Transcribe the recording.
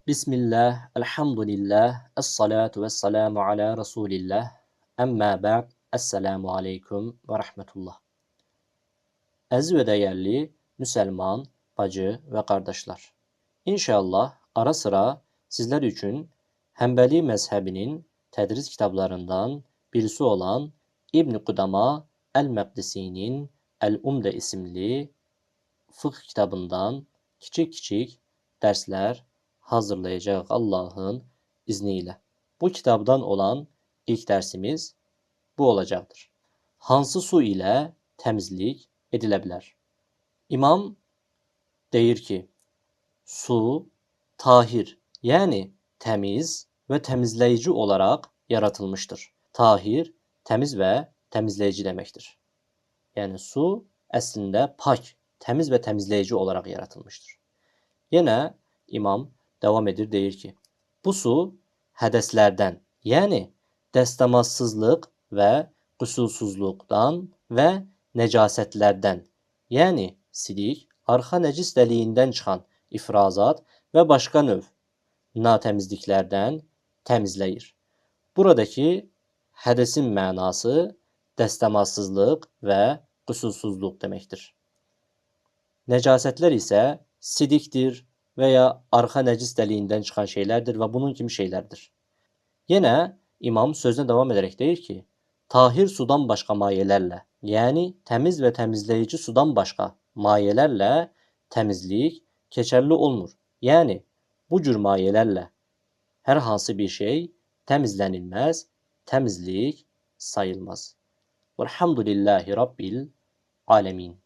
Bismillah, elhamdülillah, es-salatu vesselamu ala Resulillah, emma ba'd, esselamu aleyküm ve rahmetullah. Əziz və dəyərli müsəlman, bacı və qardaşlar. İnşallah ara sıra sizlər üçün Həmbəli məzhəbinin tədris kitablarından birisi olan İbn Qudama Əl-Məqdisinin Əl-Umdə isimli fıqh kitabından kiçik dərslər hazırlayacağıq Allahın izni ilə. Bu kitabdan olan ilk dərsimiz bu olacaqdır. Hansı su ilə təmizlik edilə bilər? İmam deyir ki, su tahir, yəni təmiz və təmizləyici olaraq yaratılmışdır. Tahir, təmiz və təmizləyici deməkdir. Yəni su əslində pak, təmiz və təmizləyici olaraq yaratılmışdır. Yenə imam davam edir, deyir ki, bu su hədəslərdən, yəni dəstəmazsızlıq və qüsursuzluqdan və nəcasətlərdən, yəni sidik, arxa nəcis dəliyindən çıxan ifrazat və başqa növ natəmizliklərdən təmizləyir. Buradakı hədəsin mənası dəstəmazsızlıq və qüsursuzluq deməkdir. Nəcasətlər isə sidikdir və ya arxa nəcis dəliyindən çıxan şeylərdir və bunun kimi şeylərdir. Yenə imam sözünə davam edərək deyir ki, tahir sudan başqa mayələrlə, yəni təmiz və təmizləyici sudan başqa mayələrlə təmizlik keçərli olmur. Yəni bu cür mayələrlə hər hansı bir şey təmizlənilməz, təmizlik sayılmaz. Velhamdülillahi Rabbil alemin.